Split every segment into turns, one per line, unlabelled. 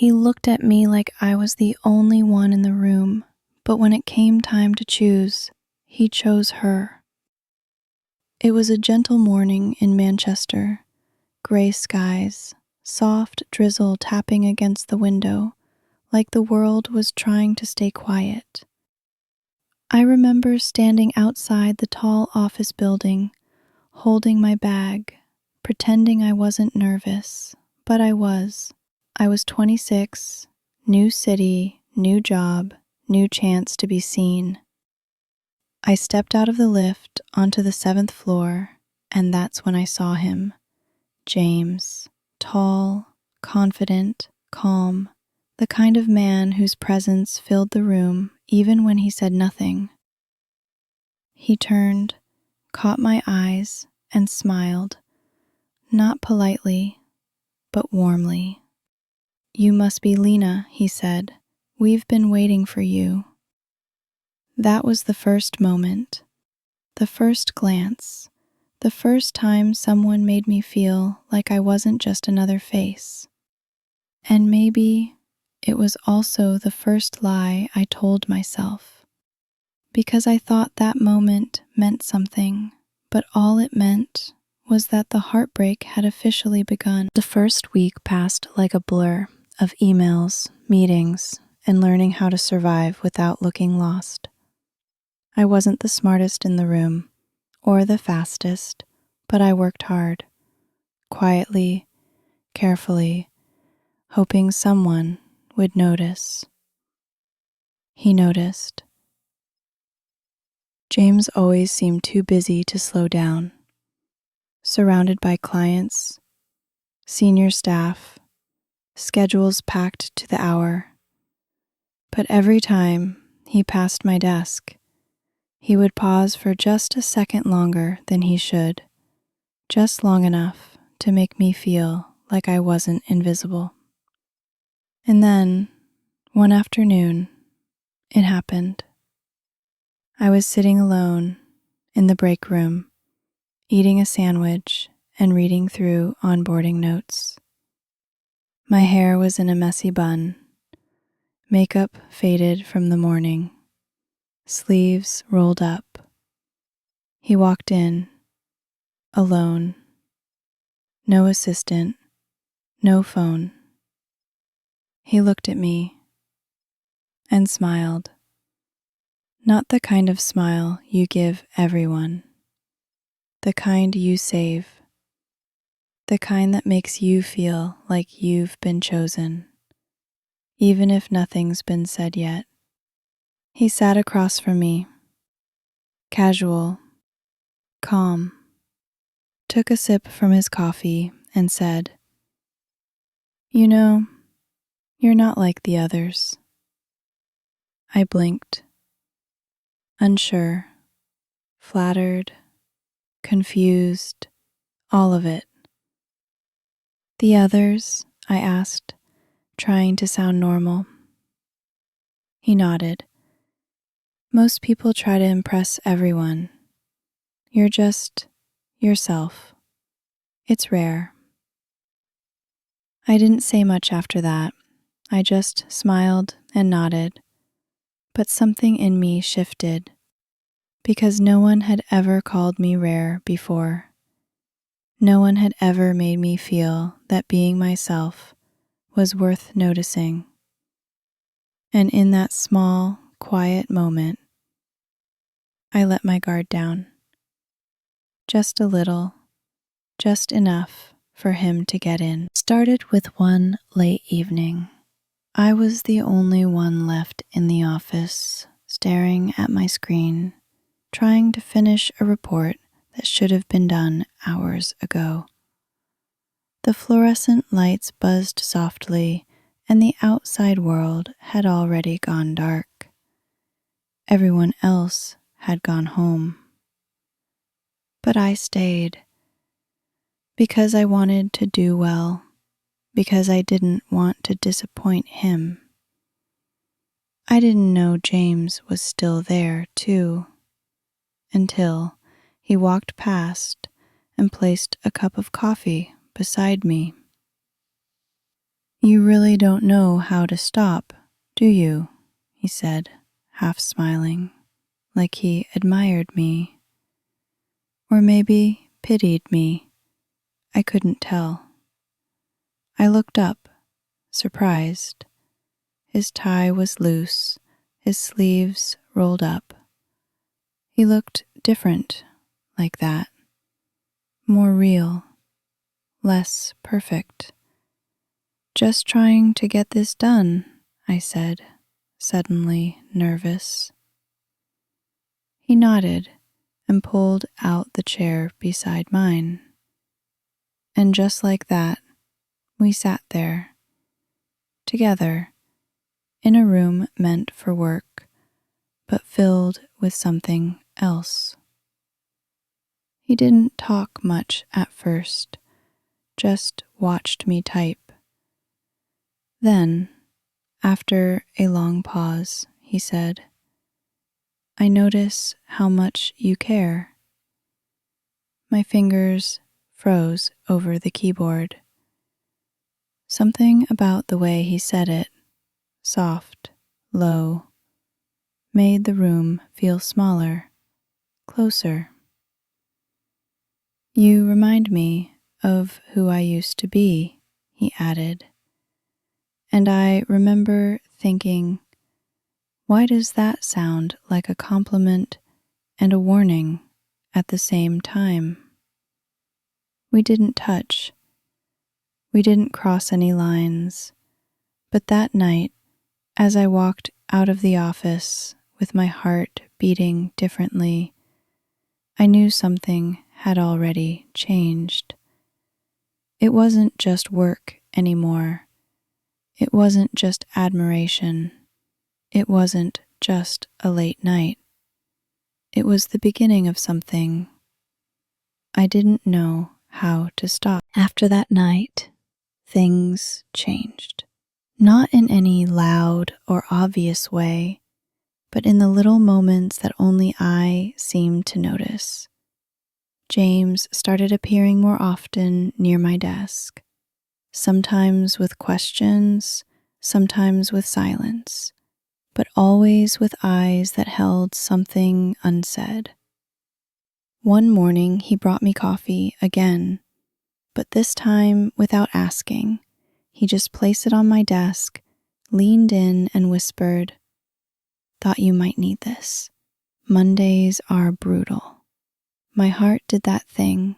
He looked at me like I was the only one in the room, but when it came time to choose, he chose her. It was a gentle morning in Manchester, gray skies, soft drizzle tapping against the window, like the world was trying to stay quiet. I remember standing outside the tall office building, holding my bag, pretending I wasn't nervous, but I was. I was 26, new city, new job, new chance to be seen. I stepped out of the lift onto the 7th floor, and that's when I saw him. James, tall, confident, calm, the kind of man whose presence filled the room even when he said nothing. He turned, caught my eyes, and smiled, not politely, but warmly. "You must be Lena," he said. "We've been waiting for you." That was the first moment, the first glance, the first time someone made me feel like I wasn't just another face. And maybe it was also the first lie I told myself, because I thought that moment meant something, but all it meant was that the heartbreak had officially begun. The first week passed like a blur of emails, meetings, and learning how to survive without looking lost. I wasn't the smartest in the room, or the fastest, but I worked hard, quietly, carefully, hoping someone would notice. He noticed. James always seemed too busy to slow down, surrounded by clients, senior staff, schedules packed to the hour. But every time he passed my desk, he would pause for just a second longer than he should, just long enough to make me feel like I wasn't invisible. And then, one afternoon, it happened. I was sitting alone in the break room, eating a sandwich and reading through onboarding notes. My hair was in a messy bun, makeup faded from the morning, sleeves rolled up. He walked in, alone. No assistant, no phone. He looked at me and smiled. Not the kind of smile you give everyone, the kind you save, the kind that makes you feel like you've been chosen, even if nothing's been said yet. He sat across from me, casual, calm, took a sip from his coffee and said, "You know, you're not like the others." I blinked, unsure, flattered, confused, all of it. "The others?" I asked, trying to sound normal. He nodded. "Most people try to impress everyone. You're just yourself. It's rare." I didn't say much after that. I just smiled and nodded. But something in me shifted, because no one had ever called me rare before. No one had ever made me feel that being myself was worth noticing. And in that small, quiet moment, I let my guard down. Just a little, just enough for him to get in. Started with one late evening. I was the only one left in the office, staring at my screen, trying to finish a report that should have been done hours ago. The fluorescent lights buzzed softly, and the outside world had already gone dark. Everyone else had gone home. But I stayed, because I wanted to do well, because I didn't want to disappoint him. I didn't know James was still there, too, until he walked past and placed a cup of coffee beside me. You really don't know how to stop, do you? He said, half smiling, like he admired me. Or maybe pitied me. I couldn't tell. I looked up, surprised. His tie was loose, his sleeves rolled up. He looked different, like that. More real, less perfect. Just trying to get this done, I said, suddenly nervous. He nodded and pulled out the chair beside mine. And just like that, we sat there, together, in a room meant for work, but filled with something else. He didn't talk much at first, just watched me type. Then, after a long pause, he said, I notice how much you care. My fingers froze over the keyboard. Something about the way he said it, soft, low, made the room feel smaller, closer. You remind me of who I used to be, he added. And I remember thinking, why does that sound like a compliment and a warning at the same time? We didn't touch. We didn't cross any lines. But that night, as I walked out of the office with my heart beating differently, I knew something had already changed. It wasn't just work anymore. It wasn't just admiration. It wasn't just a late night. It was the beginning of something. I didn't know how to stop. After that night, things changed. Not in any loud or obvious way, but in the little moments that only I seemed to notice. James started appearing more often near my desk, sometimes with questions, sometimes with silence, but always with eyes that held something unsaid. One morning he brought me coffee again, but this time without asking. He just placed it on my desk, leaned in and whispered, Thought you might need this. Mondays are brutal. My heart did that thing,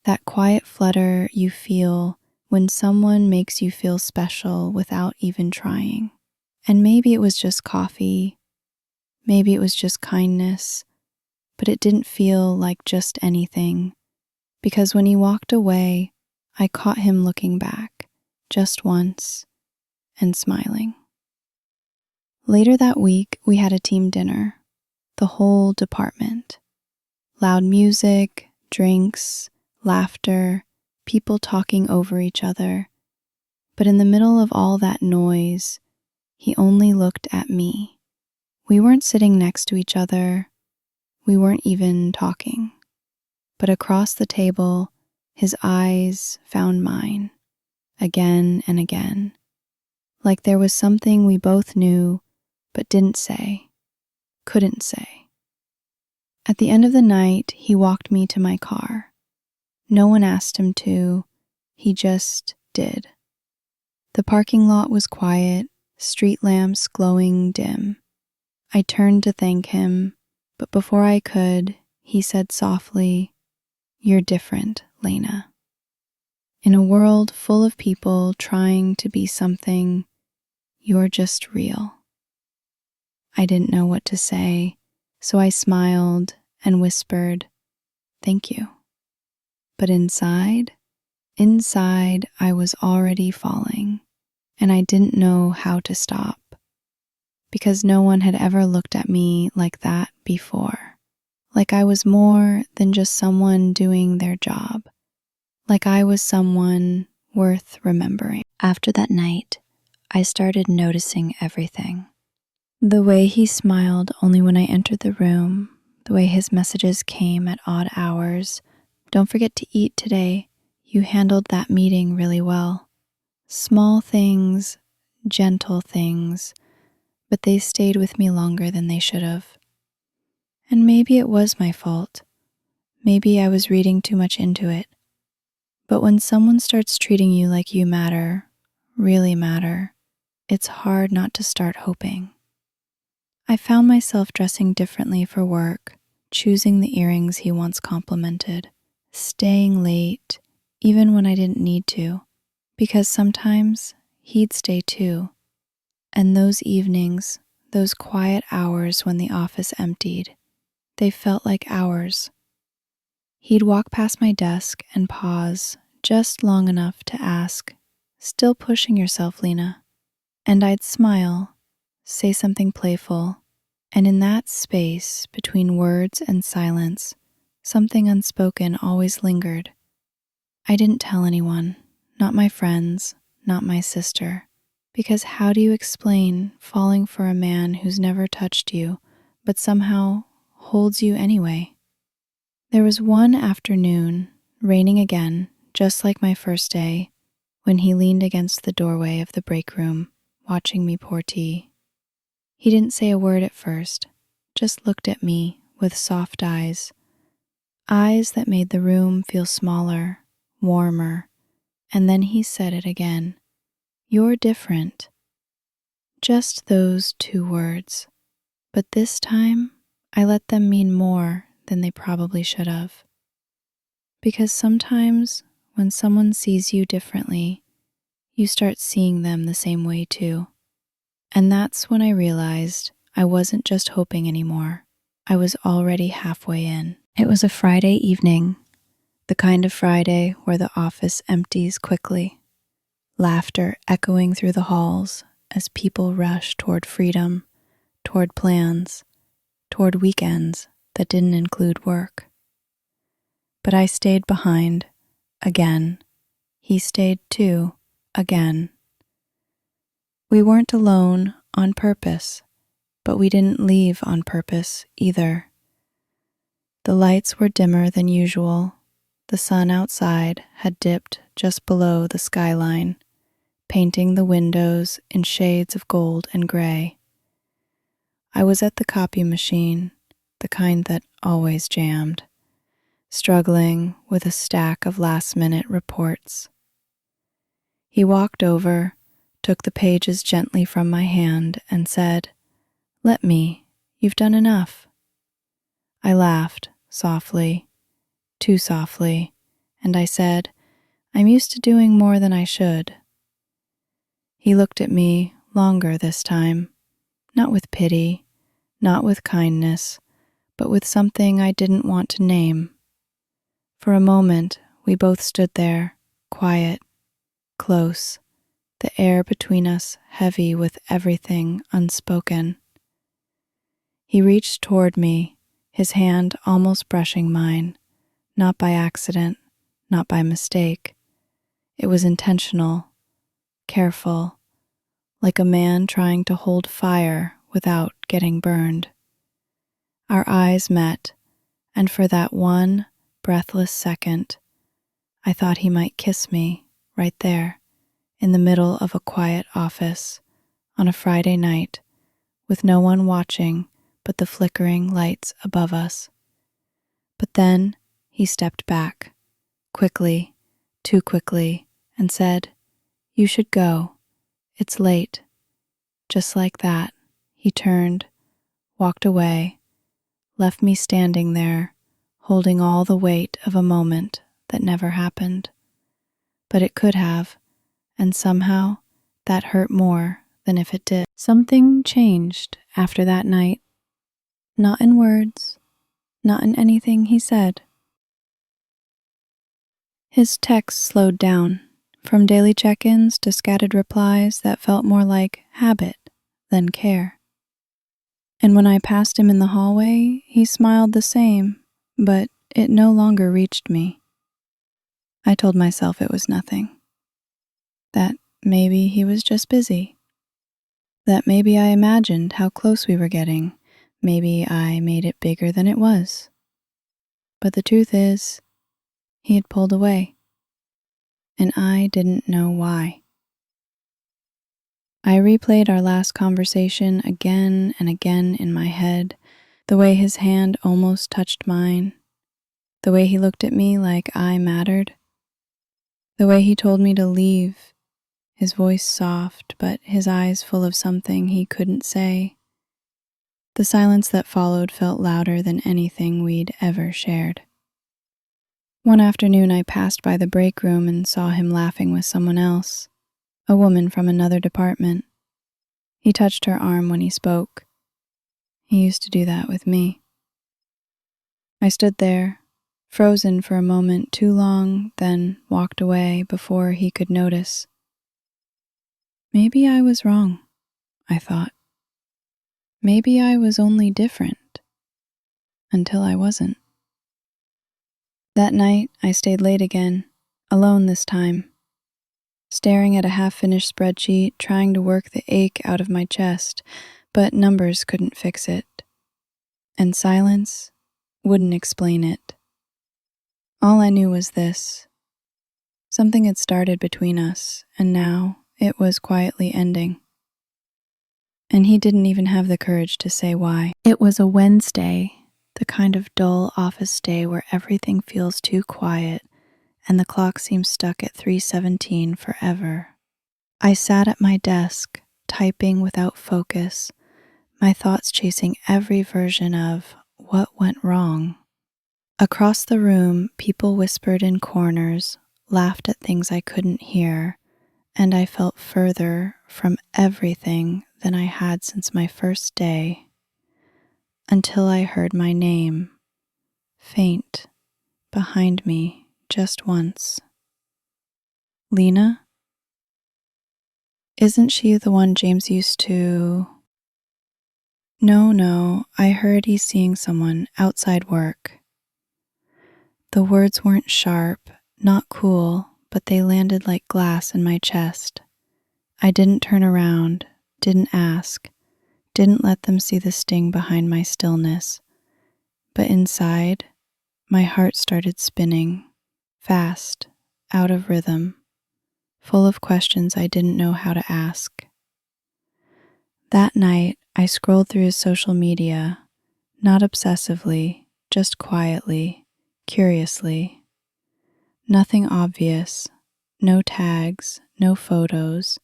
that quiet flutter you feel when someone makes you feel special without even trying. And maybe it was just coffee, maybe it was just kindness, but it didn't feel like just anything, because when he walked away, I caught him looking back, just once, and smiling. Later that week, we had a team dinner, the whole department. Loud music, drinks, laughter, people talking over each other. But in the middle of all that noise, he only looked at me. We weren't sitting next to each other. We weren't even talking. But across the table, his eyes found mine, again and again, like there was something we both knew but didn't say, couldn't say. At the end of the night, he walked me to my car. No one asked him to, he just did. The parking lot was quiet, street lamps glowing dim. I turned to thank him, but before I could, he said softly, You're different, Lena. In a world full of people trying to be something, you're just real. I didn't know what to say, so I smiled and whispered, Thank you. But inside I was already falling, and I didn't know how to stop, because no one had ever looked at me like that before, like I was more than just someone doing their job, like I was someone worth remembering. After that night, I started noticing everything. The way he smiled only when I entered the room, the way his messages came at odd hours. Don't forget to eat today. You handled that meeting really well. Small things, gentle things, but they stayed with me longer than they should have. And maybe it was my fault. Maybe I was reading too much into it. But when someone starts treating you like you matter, really matter, it's hard not to start hoping. I found myself dressing differently for work, choosing the earrings he once complimented, staying late, even when I didn't need to, because sometimes he'd stay too. And those evenings, those quiet hours when the office emptied, they felt like hours. He'd walk past my desk and pause just long enough to ask, "Still pushing yourself, Lena?" And I'd smile, say something playful, and in that space between words and silence, something unspoken always lingered. I didn't tell anyone, not my friends, not my sister, because how do you explain falling for a man who's never touched you, but somehow holds you anyway? There was one afternoon, raining again, just like my first day, when he leaned against the doorway of the break room, watching me pour tea. He didn't say a word at first, just looked at me with soft eyes that made the room feel smaller, warmer, and then he said it again. "You're different." Just those 2 words, but this time I let them mean more than they probably should have. Because sometimes when someone sees you differently, you start seeing them the same way too. And that's when I realized I wasn't just hoping anymore. I was already halfway in. It was a Friday evening, the kind of Friday where the office empties quickly, laughter echoing through the halls as people rush toward freedom, toward plans, toward weekends that didn't include work. But I stayed behind, again. He stayed too, again. We weren't alone on purpose, but we didn't leave on purpose either. The lights were dimmer than usual. The sun outside had dipped just below the skyline, painting the windows in shades of gold and gray. I was at the copy machine, the kind that always jammed, struggling with a stack of last-minute reports. He walked over, took the pages gently from my hand, and said, "Let me, you've done enough." I laughed, softly, too softly, and I said, "I'm used to doing more than I should." He looked at me longer this time, not with pity, not with kindness, but with something I didn't want to name. For a moment, we both stood there, quiet, close, the air between us heavy with everything unspoken. He reached toward me, his hand almost brushing mine, not by accident, not by mistake. It was intentional, careful, like a man trying to hold fire without getting burned. Our eyes met, and for that one breathless second, I thought he might kiss me right there, in the middle of a quiet office, on a Friday night, with no one watching but the flickering lights above us. But then he stepped back, quickly, too quickly, and said, "You should go. It's late." Just like that, he turned, walked away, left me standing there, holding all the weight of a moment that never happened. But it could have, and somehow that hurt more than if it did. Something changed after that night. Not in words, not in anything he said. His text slowed down, from daily check-ins to scattered replies that felt more like habit than care. And when I passed him in the hallway, he smiled the same, but it no longer reached me. I told myself it was nothing. That maybe he was just busy. That maybe I imagined how close we were getting. Maybe I made it bigger than it was. But the truth is, he had pulled away. And I didn't know why. I replayed our last conversation again and again in my head, the way his hand almost touched mine, the way he looked at me like I mattered, the way he told me to leave, his voice soft, but his eyes full of something he couldn't say. The silence that followed felt louder than anything we'd ever shared. One afternoon, I passed by the break room and saw him laughing with someone else, a woman from another department. He touched her arm when he spoke. He used to do that with me. I stood there, frozen for a moment too long, then walked away before he could notice. Maybe I was wrong, I thought. Maybe I was only different, until I wasn't. That night, I stayed late again, alone this time, staring at a half-finished spreadsheet, trying to work the ache out of my chest, but numbers couldn't fix it, and silence wouldn't explain it. All I knew was this. Something had started between us, and now it was quietly ending. And he didn't even have the courage to say why. It was a Wednesday, the kind of dull office day where everything feels too quiet and the clock seems stuck at 3:17 forever. I sat at my desk, typing without focus, my thoughts chasing every version of what went wrong. Across the room, people whispered in corners, laughed at things I couldn't hear, and I felt further from everything than I had since my first day, until I heard my name, faint, behind me just once. Lena? Isn't she the one James used to... No, I heard he's seeing someone outside work. The words weren't sharp, not cool, but they landed like glass in my chest. I didn't turn around, didn't ask, didn't let them see the sting behind my stillness. But inside, my heart started spinning, fast, out of rhythm, full of questions I didn't know how to ask. That night, I scrolled through his social media, not obsessively, just quietly, curiously. Nothing obvious, no tags, no photos,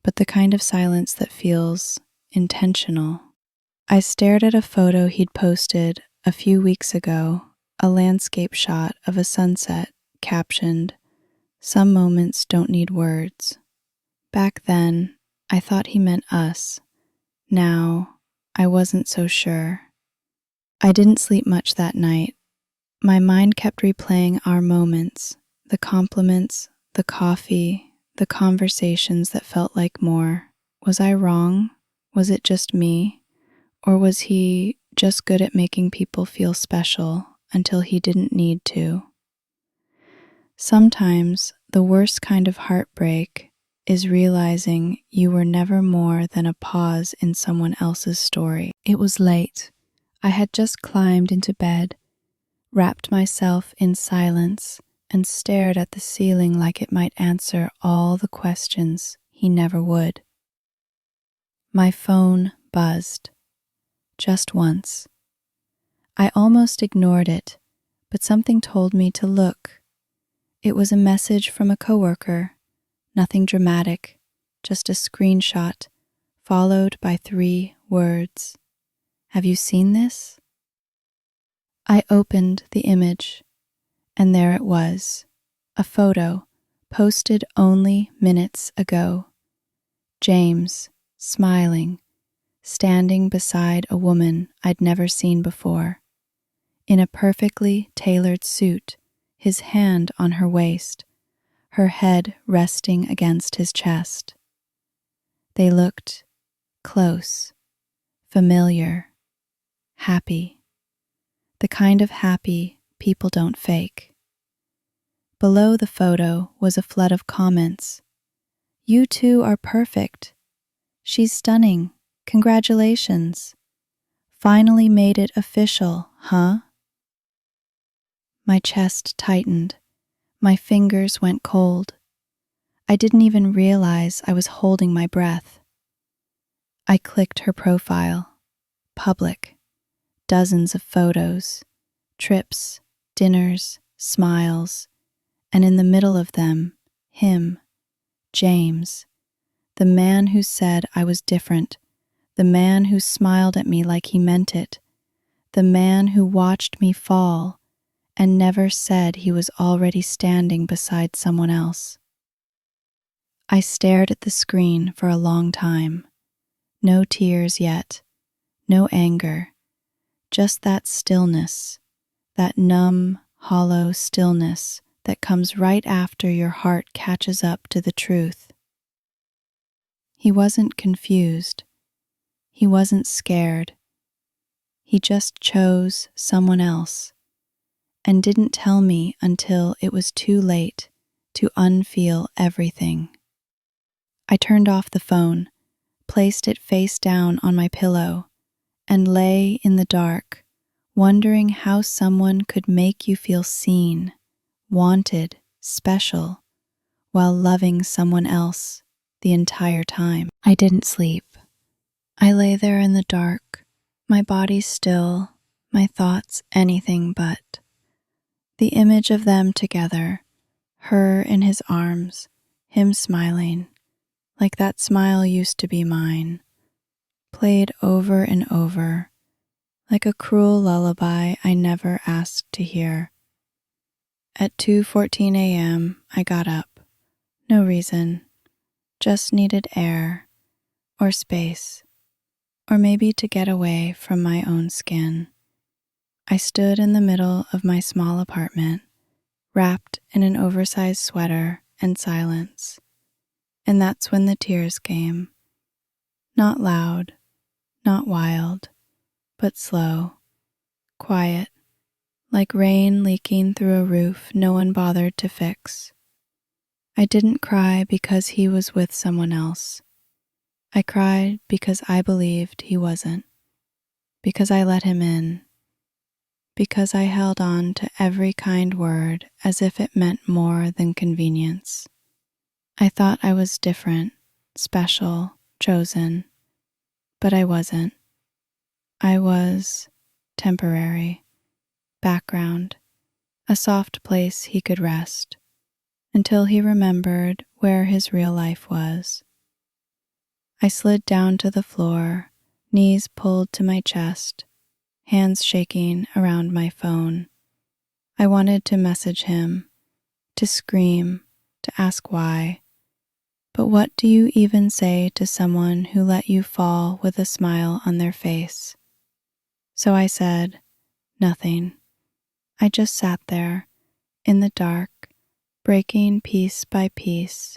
but the kind of silence that feels intentional. I stared at a photo he'd posted a few weeks ago, a landscape shot of a sunset captioned, "Some moments don't need words." Back then, I thought he meant us. Now, I wasn't so sure. I didn't sleep much that night. My mind kept replaying our moments, the compliments, the coffee, the conversations that felt like more. Was I wrong? Was it just me? Or was he just good at making people feel special until he didn't need to? Sometimes the worst kind of heartbreak is realizing you were never more than a pause in someone else's story. It was late. I had just climbed into bed, wrapped myself in silence, and stared at the ceiling like it might answer all the questions he never would. My phone buzzed. Just once. I almost ignored it, but something told me to look. It was a message from a coworker, nothing dramatic, just a screenshot, followed by 3 words. "Have you seen this?" I opened the image, and there it was, a photo posted only minutes ago. James, smiling, standing beside a woman I'd never seen before, in a perfectly tailored suit, his hand on her waist, her head resting against his chest. They looked close, familiar, happy, the kind of happy people don't fake. Below the photo was a flood of comments. "You two are perfect. She's stunning. Congratulations. Finally made it official, huh?" My chest tightened. My fingers went cold. I didn't even realize I was holding my breath. I clicked her profile. Public. Dozens of photos. Trips, dinners, smiles. And in the middle of them, him, James. The man who said I was different. The man who smiled at me like he meant it. The man who watched me fall and never said he was already standing beside someone else. I stared at the screen for a long time. No tears yet, no anger, just that stillness, that numb, hollow stillness that comes right after your heart catches up to the truth. He wasn't confused. He wasn't scared. He just chose someone else and didn't tell me until it was too late to unfeel everything. I turned off the phone, placed it face down on my pillow, and lay in the dark, wondering how someone could make you feel seen, wanted, special, while loving someone else the entire time. I didn't sleep. I lay there in the dark, my body still, my thoughts anything but. The image of them together, her in his arms, him smiling, like that smile used to be mine, played over and over, like a cruel lullaby I never asked to hear. At 2:14 a.m., I got up. No reason, just needed air, or space, or maybe to get away from my own skin. I stood in the middle of my small apartment, wrapped in an oversized sweater and silence. And that's when the tears came. Not loud, not wild, but slow, quiet, like rain leaking through a roof no one bothered to fix. I didn't cry because he was with someone else. I cried because I believed he wasn't, because I let him in, because I held on to every kind word as if it meant more than convenience. I thought I was different, special, chosen, but I wasn't. I was temporary, background, a soft place he could rest, until he remembered where his real life was. I slid down to the floor, knees pulled to my chest, hands shaking around my phone. I wanted to message him, to scream, to ask why. But what do you even say to someone who let you fall with a smile on their face? So I said, nothing. I just sat there, in the dark, breaking piece by piece,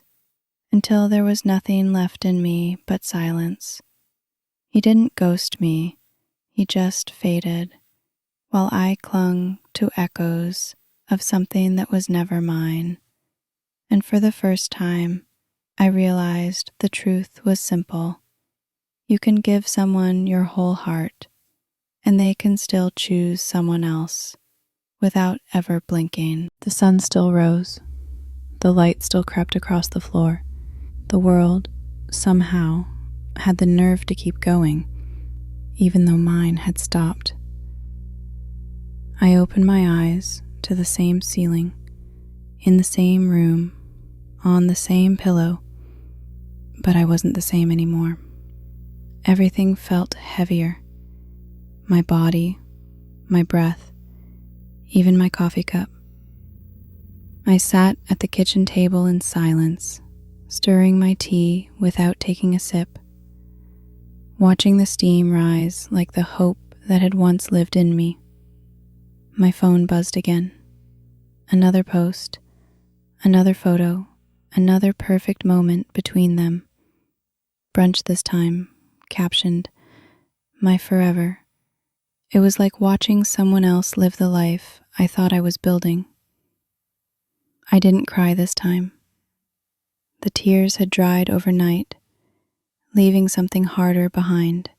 until there was nothing left in me but silence. He didn't ghost me, he just faded, while I clung to echoes of something that was never mine. And for the first time, I realized the truth was simple. You can give someone your whole heart, and they can still choose someone else without ever blinking. The sun still rose. The light still crept across the floor. The world, somehow, had the nerve to keep going, even though mine had stopped. I opened my eyes to the same ceiling, in the same room, on the same pillow, but I wasn't the same anymore. Everything felt heavier. My body, my breath, even my coffee cup. I sat at the kitchen table in silence, stirring my tea without taking a sip, watching the steam rise like the hope that had once lived in me. My phone buzzed again. Another post, another photo, another perfect moment between them. Brunch this time, captioned, "My forever." It was like watching someone else live the life I thought I was building. I didn't cry this time. The tears had dried overnight, leaving something harder behind.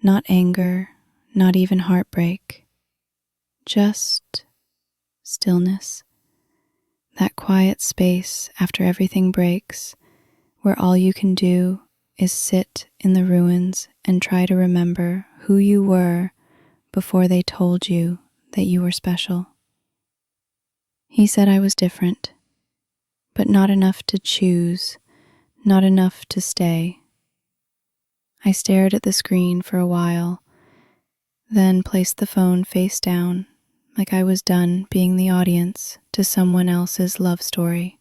Not anger, not even heartbreak, just stillness. That quiet space after everything breaks, where all you can do is sit in the ruins and try to remember who you were before they told you that you were special. He said I was different, but not enough to choose, not enough to stay. I stared at the screen for a while, then placed the phone face down like I was done being the audience to someone else's love story.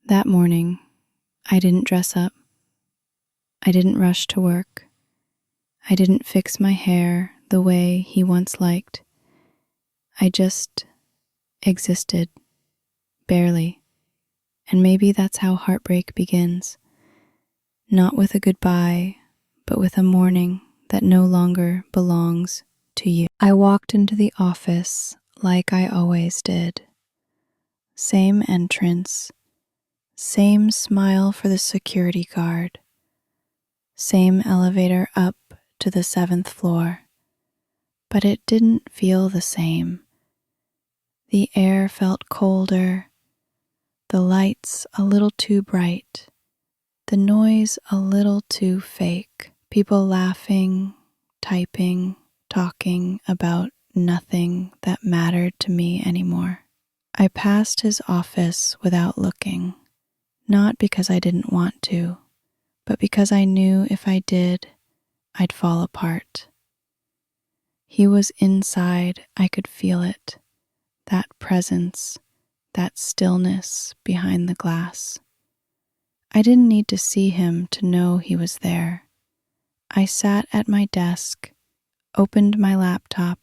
That morning, I didn't dress up. I didn't rush to work. I didn't fix my hair the way he once liked. I just existed, barely. And maybe that's how heartbreak begins. Not with a goodbye, but with a morning that no longer belongs to you. I walked into the office like I always did. Same entrance, same smile for the security guard, same elevator up to the 7th floor. But it didn't feel the same. The air felt colder, the lights a little too bright, the noise a little too fake, people laughing, typing, talking about nothing that mattered to me anymore. I passed his office without looking, not because I didn't want to, but because I knew if I did, I'd fall apart. He was inside, I could feel it, that presence, that stillness behind the glass. I didn't need to see him to know he was there. I sat at my desk, opened my laptop,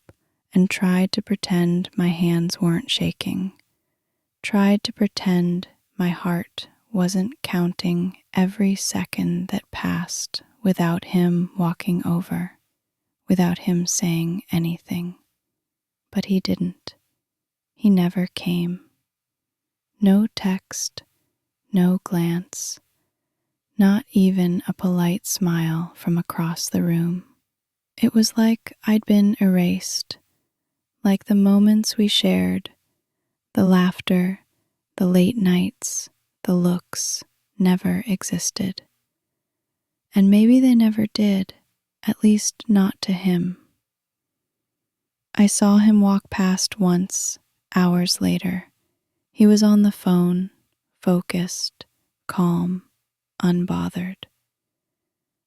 and tried to pretend my hands weren't shaking. Tried to pretend my heart wasn't counting every second that passed without him walking over, without him saying anything. But he didn't. He never came. No text, no glance, not even a polite smile from across the room. It was like I'd been erased, like the moments we shared, the laughter, the late nights, the looks never existed. And maybe they never did, at least not to him. I saw him walk past once, hours later. He was on the phone, focused, calm, unbothered.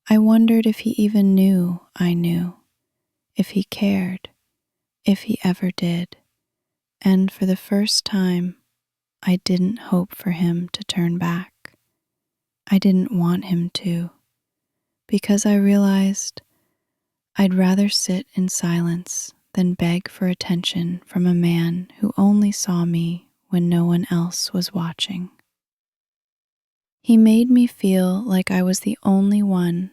I wondered if he even knew I knew, if he cared, if he ever did. And for the first time, I didn't hope for him to turn back. I didn't want him to, because I realized I'd rather sit in silence than beg for attention from a man who only saw me when no one else was watching. He made me feel like I was the only one,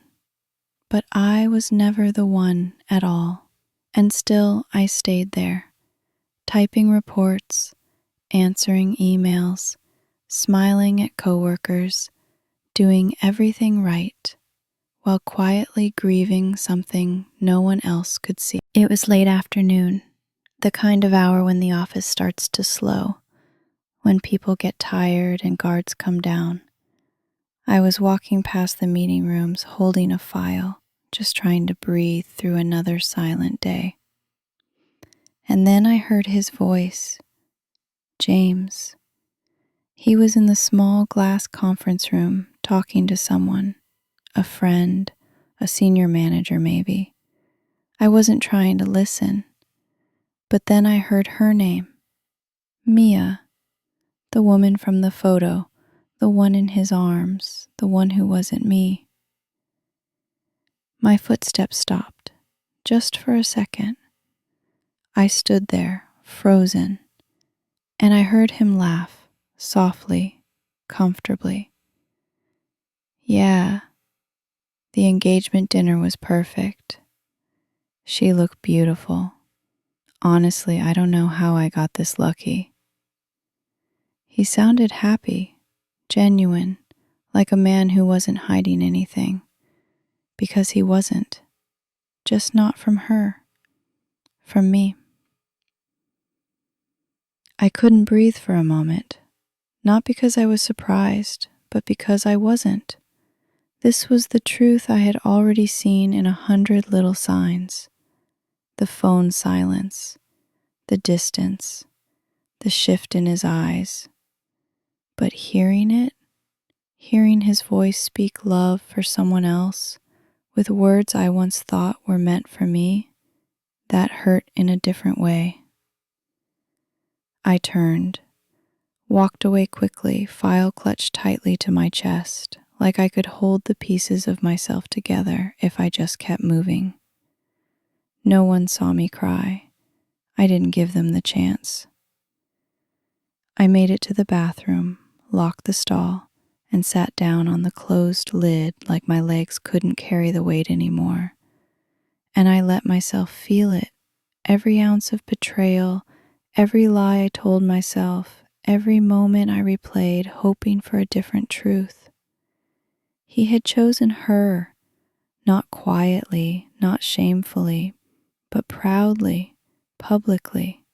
but I was never the one at all, and still I stayed there, typing reports, answering emails, smiling at coworkers, doing everything right, while quietly grieving something no one else could see. It was late afternoon, the kind of hour when the office starts to slow, when people get tired and guards come down. I was walking past the meeting rooms holding a file, just trying to breathe through another silent day. And then I heard his voice, James. He was in the small glass conference room talking to someone, a friend, a senior manager maybe. I wasn't trying to listen, but then I heard her name, Mia, the woman from the photo, the one in his arms, the one who wasn't me. My footsteps stopped, just for a second. I stood there, frozen, and I heard him laugh, softly, comfortably. Yeah, the engagement dinner was perfect. She looked beautiful. Honestly, I don't know how I got this lucky. He sounded happy, genuine, like a man who wasn't hiding anything. Because he wasn't. Just not from her. From me. I couldn't breathe for a moment, not because I was surprised, but because I wasn't. This was the truth I had already seen in 100 little signs. The phone silence, the distance, the shift in his eyes. But hearing it, hearing his voice speak love for someone else with words I once thought were meant for me, that hurt in a different way. I turned, walked away quickly, file clutched tightly to my chest, like I could hold the pieces of myself together if I just kept moving. No one saw me cry. I didn't give them the chance. I made it to the bathroom, locked the stall, and sat down on the closed lid like my legs couldn't carry the weight anymore. And I let myself feel it, every ounce of betrayal, every lie I told myself, every moment I replayed, hoping for a different truth. He had chosen her, not quietly, not shamefully, but proudly, publicly.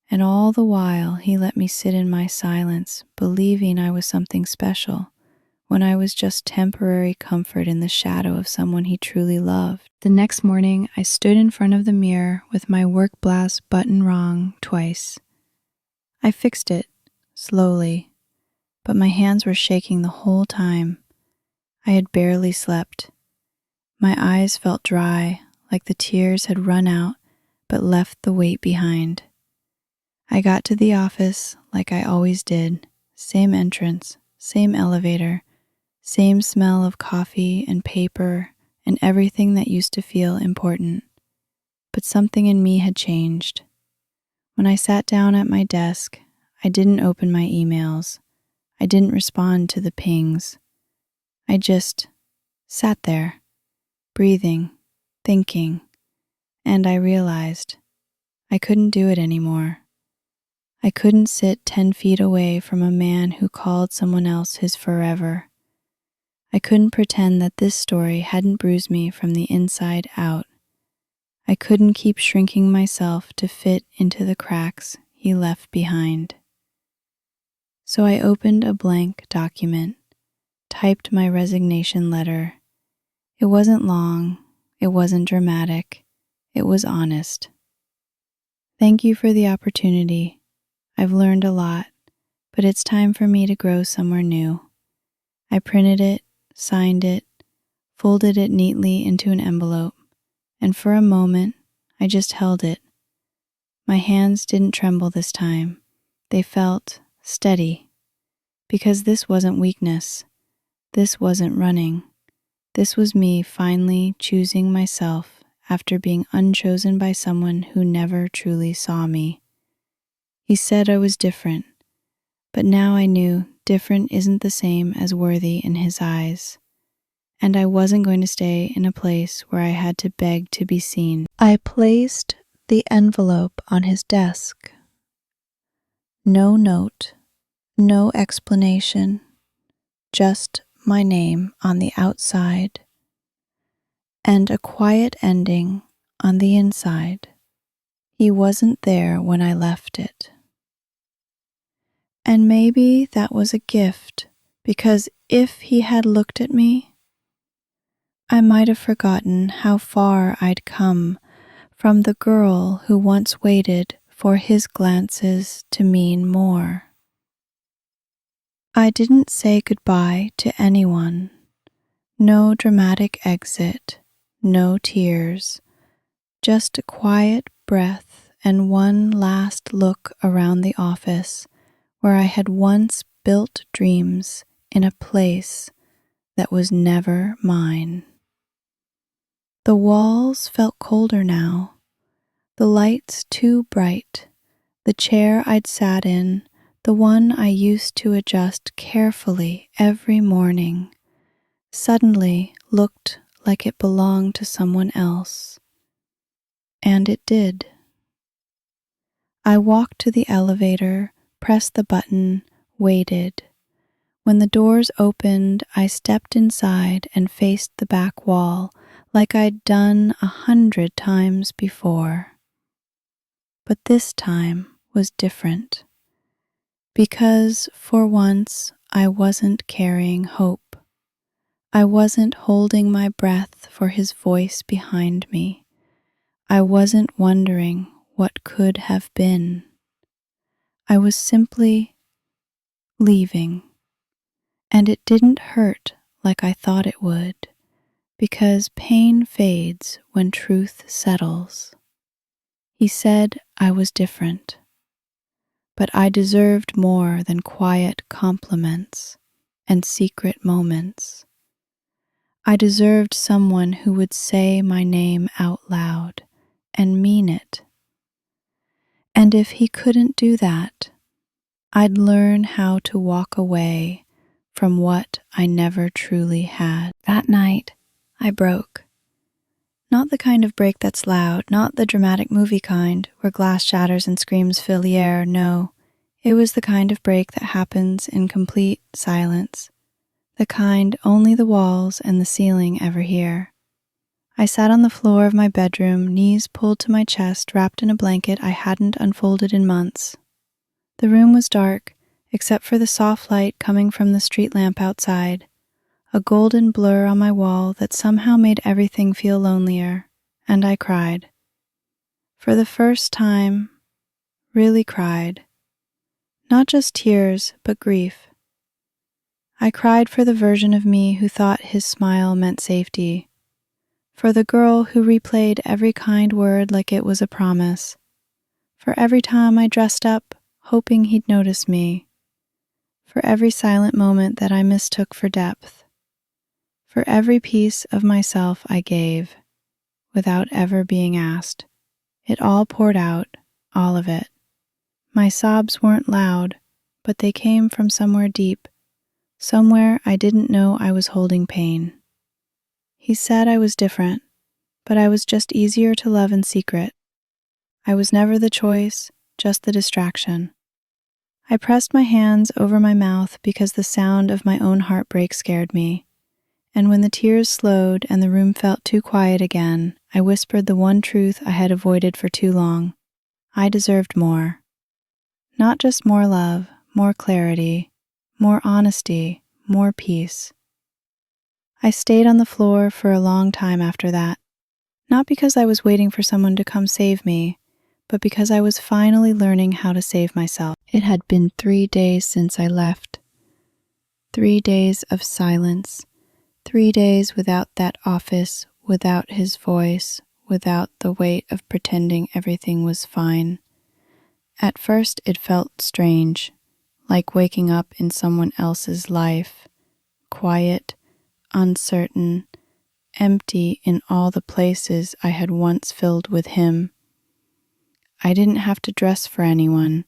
And all the while he let me sit in my silence, believing I was something special, when I was just temporary comfort in the shadow of someone he truly loved. The next morning, I stood in front of the mirror with my work blouse buttoned wrong twice. I fixed it, slowly, but my hands were shaking the whole time. I had barely slept. My eyes felt dry, like the tears had run out, but left the weight behind. I got to the office like I always did, same entrance, same elevator, same smell of coffee and paper and everything that used to feel important. But something in me had changed. When I sat down at my desk, I didn't open my emails. I didn't respond to the pings. I just sat there, breathing, thinking, and I realized I couldn't do it anymore. I couldn't sit 10 feet away from a man who called someone else his forever. I couldn't pretend that this story hadn't bruised me from the inside out. I couldn't keep shrinking myself to fit into the cracks he left behind. So I opened a blank document, typed my resignation letter. It wasn't long, it wasn't dramatic, it was honest. Thank you for the opportunity. I've learned a lot, but it's time for me to grow somewhere new. I printed it, signed it, folded it neatly into an envelope, and for a moment, I just held it. My hands didn't tremble this time. They felt steady, because this wasn't weakness. This wasn't running. This was me finally choosing myself after being unchosen by someone who never truly saw me. He said I was different, but now I knew different isn't the same as worthy in his eyes. And I wasn't going to stay in a place where I had to beg to be seen. I placed the envelope on his desk. No note, no explanation, just my name on the outside, and a quiet ending on the inside. He wasn't there when I left it. And maybe that was a gift, because if he had looked at me, I might have forgotten how far I'd come from the girl who once waited for his glances to mean more. I didn't say goodbye to anyone. No dramatic exit, no tears, just a quiet breath and one last look around the office where I had once built dreams in a place that was never mine. The walls felt colder now, the lights too bright, the chair I'd sat in, the one I used to adjust carefully every morning, suddenly looked like it belonged to someone else. And it did. I walked to the elevator, pressed the button, waited. When the doors opened, I stepped inside and faced the back wall like I'd done 100 times before. But this time was different. Because for once I wasn't carrying hope. I wasn't holding my breath for his voice behind me. I wasn't wondering what could have been. I was simply leaving. And it didn't hurt like I thought it would, because pain fades when truth settles. He said I was different, but I deserved more than quiet compliments and secret moments. I deserved someone who would say my name out loud and mean it. And if he couldn't do that, I'd learn how to walk away from what I never truly had. That night, I broke. Not the kind of break that's loud, not the dramatic movie kind where glass shatters and screams fill the air. No, it was the kind of break that happens in complete silence, the kind only the walls and the ceiling ever hear. I sat on the floor of my bedroom, knees pulled to my chest, wrapped in a blanket I hadn't unfolded in months. The room was dark, except for the soft light coming from the street lamp outside, a golden blur on my wall that somehow made everything feel lonelier, and I cried. For the first time, really cried. Not just tears, but grief. I cried for the version of me who thought his smile meant safety, for the girl who replayed every kind word like it was a promise, for every time I dressed up, hoping he'd notice me, for every silent moment that I mistook for depth, for every piece of myself I gave, without ever being asked. It all poured out, all of it. My sobs weren't loud, but they came from somewhere deep, somewhere I didn't know I was holding pain. He said I was different, but I was just easier to love in secret. I was never the choice, just the distraction. I pressed my hands over my mouth because the sound of my own heartbreak scared me. And when the tears slowed and the room felt too quiet again, I whispered the one truth I had avoided for too long. I deserved more. Not just more love, more clarity, more honesty, more peace. I stayed on the floor for a long time after that, not because I was waiting for someone to come save me, but because I was finally learning how to save myself. It had been 3 days since I left. 3 days of silence. 3 days without that office, without his voice, without the weight of pretending everything was fine. At first it felt strange, like waking up in someone else's life, quiet, uncertain, empty in all the places I had once filled with him. I didn't have to dress for anyone,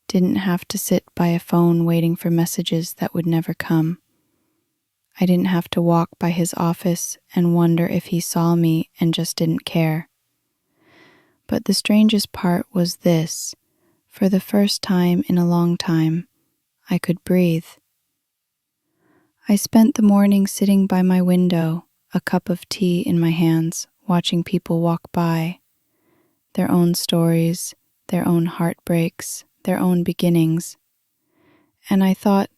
didn't have to sit by a phone waiting for messages that would never come. I didn't have to walk by his office and wonder if he saw me and just didn't care. But the strangest part was this: for the first time in a long time, I could breathe. I spent the morning sitting by my window, a cup of tea in my hands, watching people walk by. Their own stories, their own heartbreaks, their own beginnings. And I thought,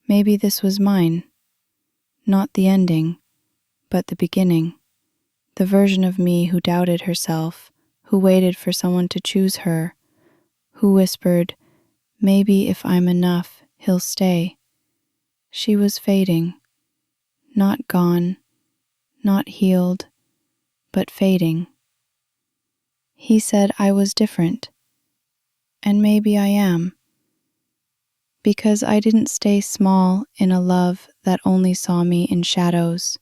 maybe this was mine. Not the ending, but the beginning. The version of me who doubted herself, who waited for someone to choose her, who whispered, maybe if I'm enough, he'll stay. She was fading. Not gone, not healed, but fading. He said I was different, and maybe I am, because I didn't stay small in a love that only saw me in shadows.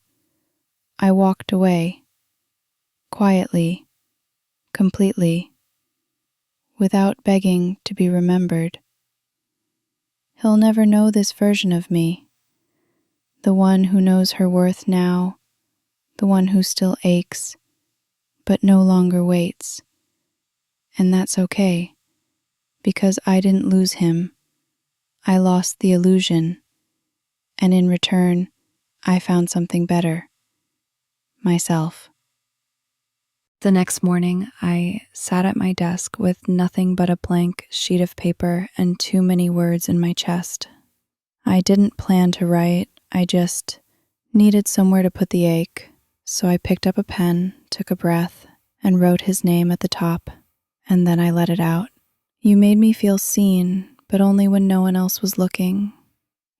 I walked away, quietly, completely, without begging to be remembered. He'll never know this version of me, the one who knows her worth now, the one who still aches, but no longer waits. And that's okay, because I didn't lose him. I lost the illusion, and in return, I found something better, myself. The next morning, I sat at my desk with nothing but a blank sheet of paper and too many words in my chest. I didn't plan to write, I just needed somewhere to put the ache, so I picked up a pen, took a breath, and wrote his name at the top, and then I let it out. You made me feel seen, but only when no one else was looking.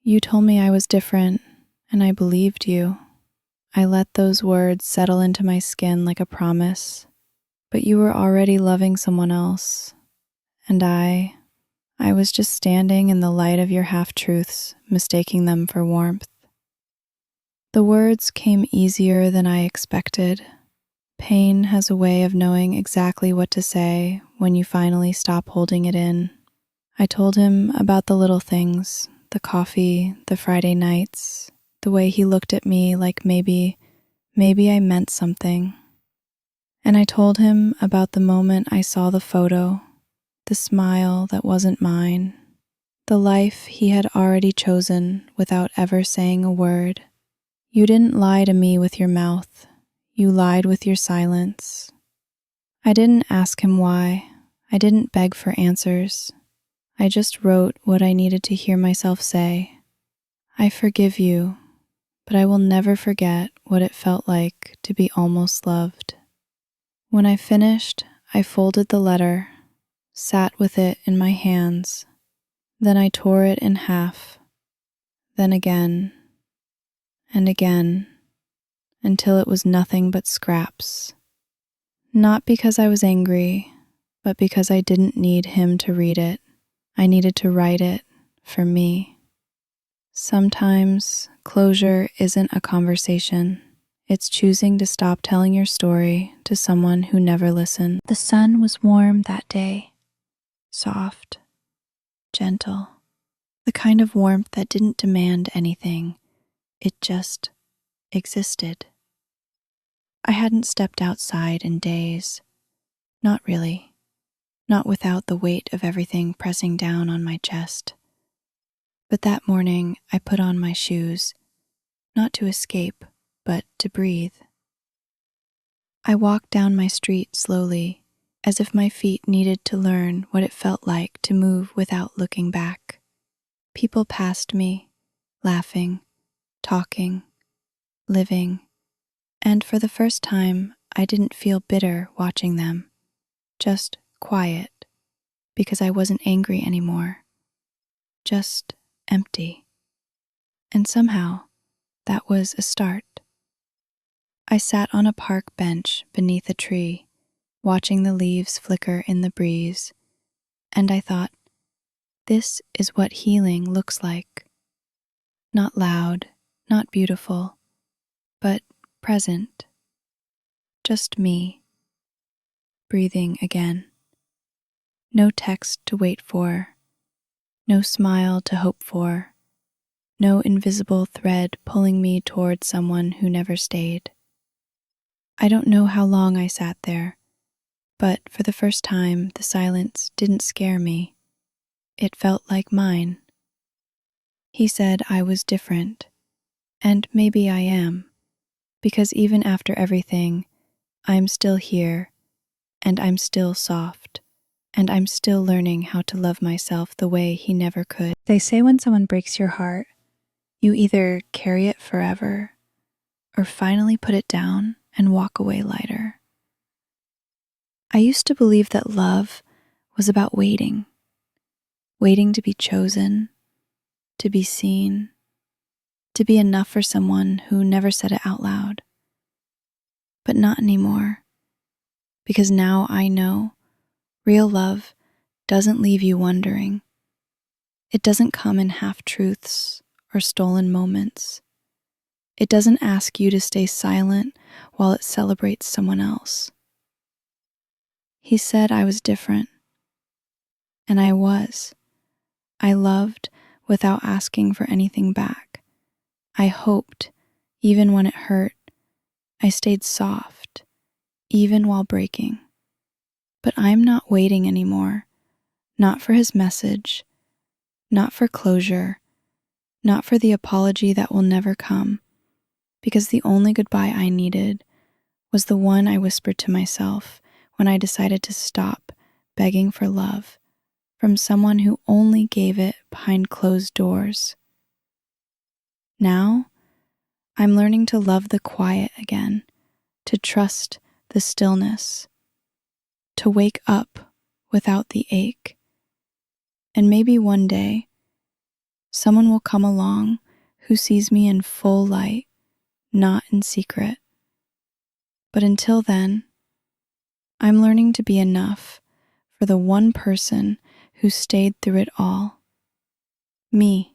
You told me I was different, and I believed you. I let those words settle into my skin like a promise, but you were already loving someone else, and I was just standing in the light of your half-truths, mistaking them for warmth. The words came easier than I expected. Pain has a way of knowing exactly what to say when you finally stop holding it in. I told him about the little things, the coffee, the Friday nights, the way he looked at me like maybe I meant something. And I told him about the moment I saw the photo, the smile that wasn't mine, the life he had already chosen without ever saying a word. You didn't lie to me with your mouth, you lied with your silence. I didn't ask him why, I didn't beg for answers. I just wrote what I needed to hear myself say. I forgive you, but I will never forget what it felt like to be almost loved. When I finished, I folded the letter, sat with it in my hands, then I tore it in half, then again, and again, until it was nothing but scraps. Not because I was angry, but because I didn't need him to read it. I needed to write it for me. Sometimes closure isn't a conversation. It's choosing to stop telling your story to someone who never listened. The sun was warm that day, soft, gentle, the kind of warmth that didn't demand anything. It just existed. I hadn't stepped outside in days. Not really. Not without the weight of everything pressing down on my chest. But that morning, I put on my shoes, not to escape, but to breathe. I walked down my street slowly, as if my feet needed to learn what it felt like to move without looking back. People passed me, laughing, talking, living, and for the first time, I didn't feel bitter watching them, just quiet, because I wasn't angry anymore, just empty. And somehow, that was a start. I sat on a park bench beneath a tree, watching the leaves flicker in the breeze, and I thought, this is what healing looks like. Not loud, not beautiful, but present. Just me, breathing again. No text to wait for, no smile to hope for, no invisible thread pulling me toward someone who never stayed. I don't know how long I sat there, but for the first time, the silence didn't scare me. It felt like mine. He said I was different, and maybe I am, because even after everything, I'm still here, and I'm still soft, and I'm still learning how to love myself the way he never could. They say when someone breaks your heart, you either carry it forever or finally put it down and walk away lighter. I used to believe that love was about waiting to be chosen, to be seen, to be enough for someone who never said it out loud. But not anymore, because now I know real love doesn't leave you wondering. It doesn't come in half-truths or stolen moments. It doesn't ask you to stay silent while it celebrates someone else. He said I was different, and I was. I loved without asking for anything back. I hoped, even when it hurt. I stayed soft, even while breaking. But I'm not waiting anymore. Not for his message, not for closure, not for the apology that will never come, because the only goodbye I needed was the one I whispered to myself when I decided to stop begging for love from someone who only gave it behind closed doors. Now, I'm learning to love the quiet again, to trust the stillness, to wake up without the ache. And maybe one day, someone will come along who sees me in full light, not in secret. But until then, I'm learning to be enough for the one person who stayed through it all. Me.